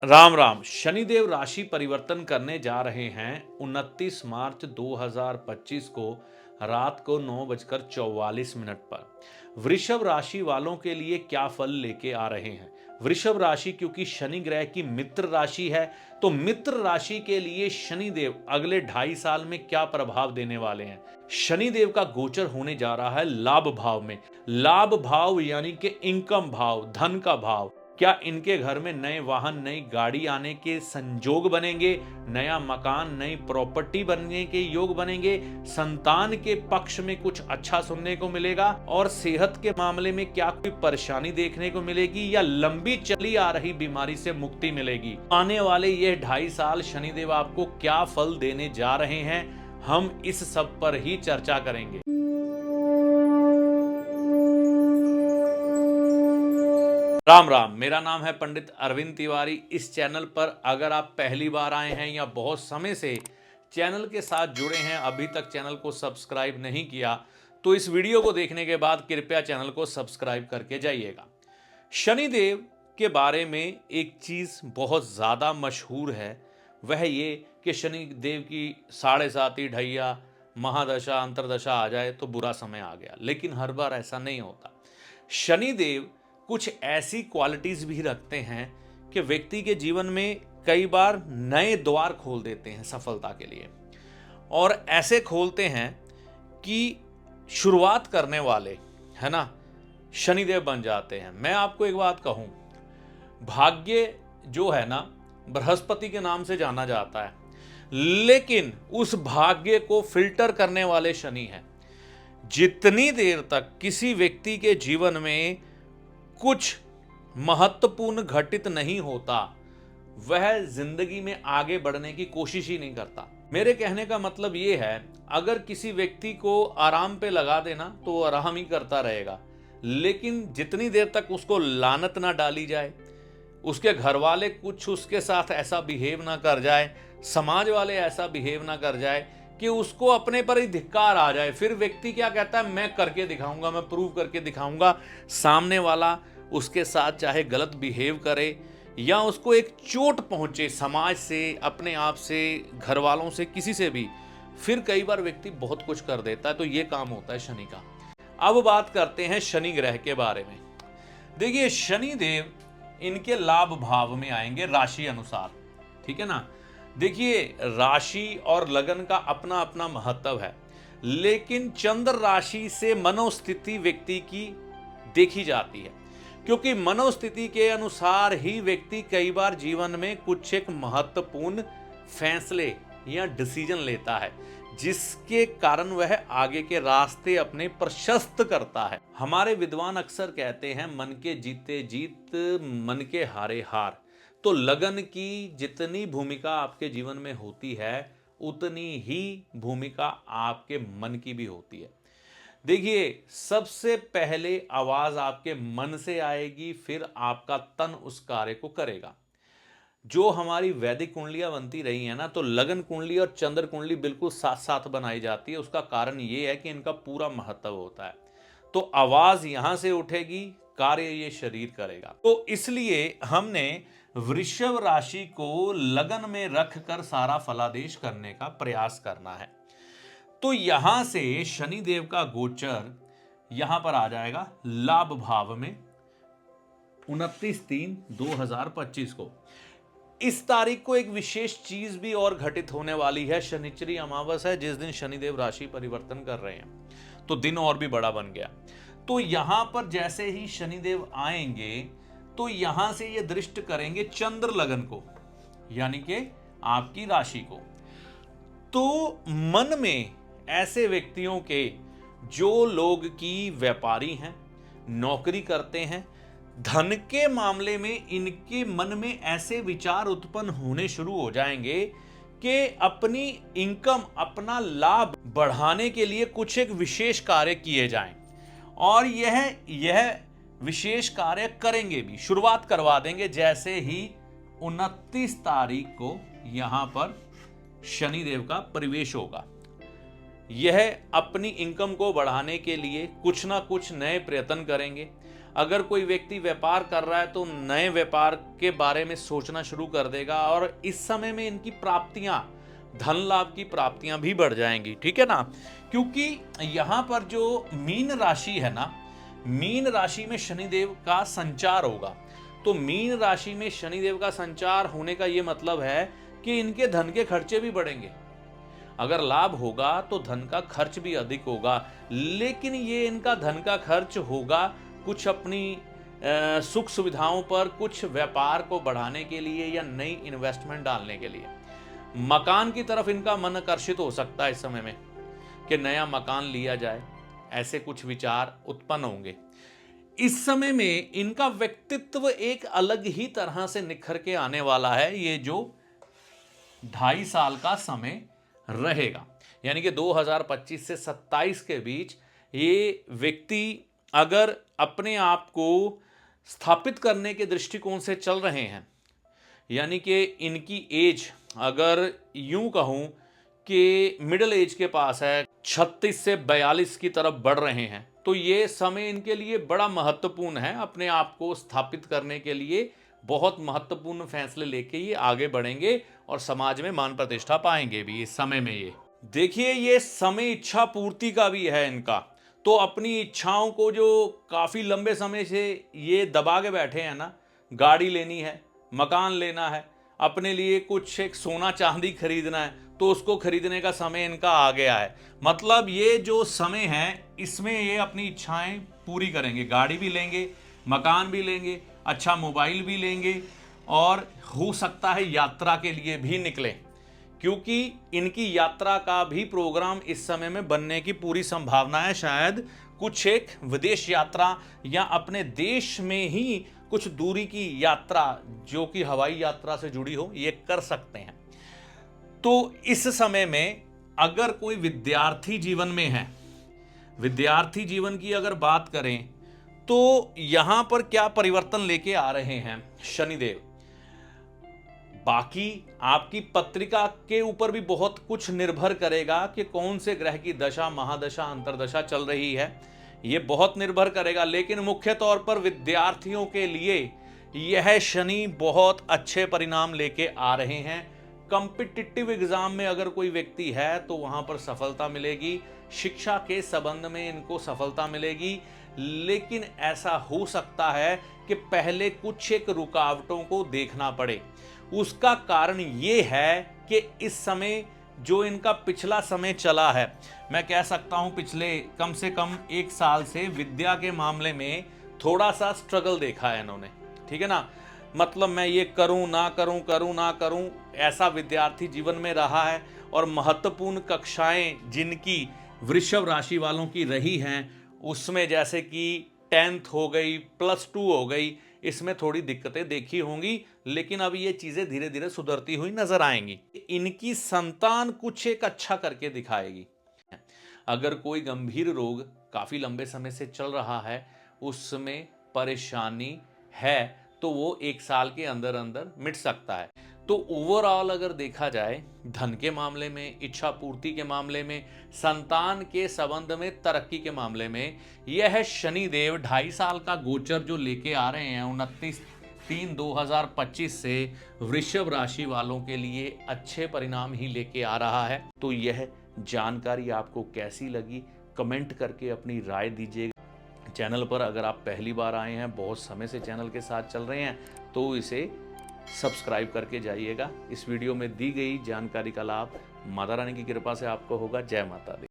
राम राम। शनिदेव राशि परिवर्तन करने जा रहे हैं 29 मार्च 2025 को रात को 9:44 पर। वृषभ राशि वालों के लिए क्या फल लेके आ रहे हैं? वृषभ राशि क्योंकि शनि ग्रह की मित्र राशि है, तो मित्र राशि के लिए शनिदेव अगले 2.5 साल में क्या प्रभाव देने वाले हैं? शनिदेव का गोचर होने जा रहा है लाभ भाव में। लाभ भाव यानी कि इनकम भाव, धन का भाव। क्या इनके घर में नए वाहन, नई गाड़ी आने के संजोग बनेंगे? नया मकान, नई प्रॉपर्टी बनने के योग बनेंगे? संतान के पक्ष में कुछ अच्छा सुनने को मिलेगा? और सेहत के मामले में क्या कोई परेशानी देखने को मिलेगी या लंबी चली आ रही बीमारी से मुक्ति मिलेगी? आने वाले ये 2.5 साल शनिदेव आपको क्या फल देने जा रहे हैं, हम इस सब पर ही चर्चा करेंगे। राम राम। मेरा नाम है पंडित अरविंद तिवारी। इस चैनल पर अगर आप पहली बार आए हैं या बहुत समय से चैनल के साथ जुड़े हैं, अभी तक चैनल को सब्सक्राइब नहीं किया, तो इस वीडियो को देखने के बाद कृपया चैनल को सब्सक्राइब करके जाइएगा। शनिदेव के बारे में एक चीज़ बहुत ज़्यादा मशहूर है, वह ये कि शनिदेव की 7.5 ढैया महादशा अंतरदशा आ जाए तो बुरा समय आ गया, लेकिन हर बार ऐसा नहीं होता। शनिदेव कुछ ऐसी क्वालिटीज भी रखते हैं कि व्यक्ति के जीवन में कई बार नए द्वार खोल देते हैं सफलता के लिए, और ऐसे खोलते हैं कि शुरुआत करने वाले, है ना, शनिदेव बन जाते हैं। मैं आपको एक बात कहूं, भाग्य जो है ना, बृहस्पति के नाम से जाना जाता है, लेकिन उस भाग्य को फिल्टर करने वाले शनि हैं। जितनी देर तक किसी व्यक्ति के जीवन में कुछ महत्वपूर्ण घटित नहीं होता, वह जिंदगी में आगे बढ़ने की कोशिश ही नहीं करता। मेरे कहने का मतलब यह है, अगर किसी व्यक्ति को आराम पे लगा देना तो वो आराम ही करता रहेगा, लेकिन जितनी देर तक उसको लानत ना डाली जाए, उसके घर वाले कुछ उसके साथ ऐसा बिहेव ना कर जाए, समाज वाले ऐसा बिहेव ना कर जाए कि उसको अपने पर ही धिक्कार आ जाए, फिर व्यक्ति क्या कहता है, मैं करके दिखाऊंगा, मैं प्रूव करके दिखाऊंगा। सामने वाला उसके साथ चाहे गलत बिहेव करे या उसको एक चोट पहुंचे समाज से, अपने आप से, घर वालों से, किसी से भी, फिर कई बार व्यक्ति बहुत कुछ कर देता है। तो ये काम होता है शनि का। अब बात करते हैं शनि ग्रह के बारे में। देखिए, शनि देव इनके लाभ भाव में आएंगे राशि अनुसार, ठीक है ना। देखिए, राशि और लगन का अपना अपना महत्व है, लेकिन चंद्र राशि से मनोस्थिति व्यक्ति की देखी जाती है, क्योंकि मनोस्थिति के अनुसार ही व्यक्ति कई बार जीवन में कुछ एक महत्वपूर्ण फैसले या डिसीजन लेता है, जिसके कारण वह आगे के रास्ते अपने प्रशस्त करता है। हमारे विद्वान अक्सर कहते हैं, मन के जीते जीत, मन के हारे हार। तो लगन की जितनी भूमिका आपके जीवन में होती है, उतनी ही भूमिका आपके मन की भी होती है। देखिए, सबसे पहले आवाज आपके मन से आएगी, फिर आपका तन उस कार्य को करेगा। जो हमारी वैदिक कुंडलियां बनती रही है ना, तो लगन कुंडली और चंद्र कुंडली बिल्कुल साथ साथ बनाई जाती है। उसका कारण ये है कि इनका पूरा महत्व होता है। तो आवाज यहां से उठेगी, कार्य ये शरीर करेगा। तो इसलिए हमने वृषभ राशि को लगन में रखकर सारा फलादेश करने का प्रयास करना है। तो यहां से शनिदेव का गोचर यहां पर आ जाएगा लाभ भाव में 29/3/2025 को। इस तारीख को एक विशेष चीज भी और घटित होने वाली है। शनिचरी अमावस है, जिस दिन शनिदेव राशि परिवर्तन कर रहे हैं, तो दिन और भी बड़ा बन गया। तो यहां पर जैसे ही शनिदेव आएंगे, तो यहां से ये दृष्टि करेंगे चंद्र लगन को, यानी कि आपकी राशि को। तो मन में ऐसे व्यक्तियों के, जो लोग की व्यापारी हैं, नौकरी करते हैं, धन के मामले में इनके मन में ऐसे विचार उत्पन्न होने शुरू हो जाएंगे कि अपनी इनकम, अपना लाभ बढ़ाने के लिए कुछ एक विशेष कार्य किए जाएं, और यह विशेष कार्य करेंगे भी, शुरुआत करवा देंगे जैसे ही 29 तारीख को यहां पर शनिदेव का प्रवेश होगा। यह अपनी इनकम को बढ़ाने के लिए कुछ ना कुछ नए प्रयत्न करेंगे। अगर कोई व्यक्ति व्यापार कर रहा है तो नए व्यापार के बारे में सोचना शुरू कर देगा और इस समय में इनकी प्राप्तियां, धन लाभ की प्राप्तियां भी बढ़ जाएंगी। ठीक है ना, क्योंकि यहां पर जो मीन राशि है ना, मीन राशि में शनिदेव का संचार होगा। तो मीन राशि में शनिदेव का संचार होने का यह मतलब है कि इनके धन के खर्चे भी बढ़ेंगे। अगर लाभ होगा तो धन का खर्च भी अधिक होगा, लेकिन ये इनका धन का खर्च होगा कुछ अपनी सुख सुविधाओं पर, कुछ व्यापार को बढ़ाने के लिए या नई इन्वेस्टमेंट डालने के लिए। मकान की तरफ इनका मन आकर्षित हो सकता है इस समय में कि नया मकान लिया जाए, ऐसे कुछ विचार उत्पन्न होंगे। इस समय में इनका व्यक्तित्व एक अलग ही तरह से निखर के आने वाला है। ये जो 2.5 साल का समय रहेगा, यानी कि 2025 से 27 के बीच, ये व्यक्ति अगर अपने आप को स्थापित करने के दृष्टिकोण से चल रहे हैं, यानी कि इनकी एज अगर यूं कहूं कि मिडिल एज के पास है, 36 से 42 की तरफ बढ़ रहे हैं, तो ये समय इनके लिए बड़ा महत्वपूर्ण है। अपने आप को स्थापित करने के लिए बहुत महत्वपूर्ण फैसले लेके ये आगे बढ़ेंगे और समाज में मान प्रतिष्ठा पाएंगे भी इस समय में। ये देखिए, ये समय इच्छा पूर्ति का भी है इनका। तो अपनी इच्छाओं को जो काफ़ी लंबे समय से ये दबा के बैठे हैं ना, गाड़ी लेनी है, मकान लेना है, अपने लिए कुछ एक सोना चांदी खरीदना है, तो उसको खरीदने का समय इनका आ गया है। मतलब ये जो समय है इसमें ये अपनी इच्छाएं पूरी करेंगे। गाड़ी भी लेंगे, मकान भी लेंगे, अच्छा मोबाइल भी लेंगे और हो सकता है यात्रा के लिए भी निकलें, क्योंकि इनकी यात्रा का भी प्रोग्राम इस समय में बनने की पूरी संभावना है। शायद कुछ एक विदेश यात्रा या अपने देश में ही कुछ दूरी की यात्रा जो कि हवाई यात्रा से जुड़ी हो, ये कर सकते हैं। तो इस समय में अगर कोई विद्यार्थी जीवन में है, विद्यार्थी जीवन की अगर बात करें तो यहां पर क्या परिवर्तन लेके आ रहे हैं शनिदेव। बाकी आपकी पत्रिका के ऊपर भी बहुत कुछ निर्भर करेगा कि कौन से ग्रह की दशा, महादशा, अंतरदशा चल रही है, ये बहुत निर्भर करेगा। लेकिन मुख्य तौर पर विद्यार्थियों के लिए यह शनि बहुत अच्छे परिणाम लेके आ रहे हैं। कॉम्पिटिटिव एग्जाम में अगर कोई व्यक्ति है तो वहां पर सफलता मिलेगी, शिक्षा के संबंध में इनको सफलता मिलेगी। लेकिन ऐसा हो सकता है कि पहले कुछ एक रुकावटों को देखना पड़े। उसका कारण ये है कि इस समय जो इनका पिछला समय चला है, मैं कह सकता हूं पिछले कम से कम 1 साल से विद्या के मामले में थोड़ा सा स्ट्रगल देखा है इन्होंने। ठीक है ना, मतलब मैं ये करूं ना करूं, ऐसा विद्यार्थी जीवन में रहा है। और महत्वपूर्ण कक्षाएं जिनकी वृषभ राशि वालों की रही हैं, उसमें जैसे कि 10th हो गई, +2 हो गई, इसमें थोड़ी दिक्कतें देखी होंगी। लेकिन अब ये चीजें धीरे धीरे सुधरती हुई नजर आएंगी। इनकी संतान कुछ एक अच्छा करके दिखाएगी। अगर कोई गंभीर रोग काफी लंबे समय से चल रहा है, उसमें परेशानी है, तो वो 1 साल के अंदर अंदर मिट सकता है। तो ओवरऑल अगर देखा जाए, धन के मामले में, इच्छा पूर्ति के मामले में, संतान के संबंध में, तरक्की के मामले में, यह शनिदेव 2.5 साल का गोचर जो लेके आ रहे हैं 29/3/2025 से वृषभ राशि वालों के लिए अच्छे परिणाम ही लेके आ रहा है। तो यह जानकारी आपको कैसी लगी, कमेंट करके अपनी राय दीजिएगा। चैनल पर अगर आप पहली बार आए हैं, बहुत समय से चैनल के साथ चल रहे हैं, तो इसे सब्सक्राइब करके जाइएगा। इस वीडियो में दी गई जानकारी का लाभ माता रानी की कृपा से आपको होगा। जय माता दी।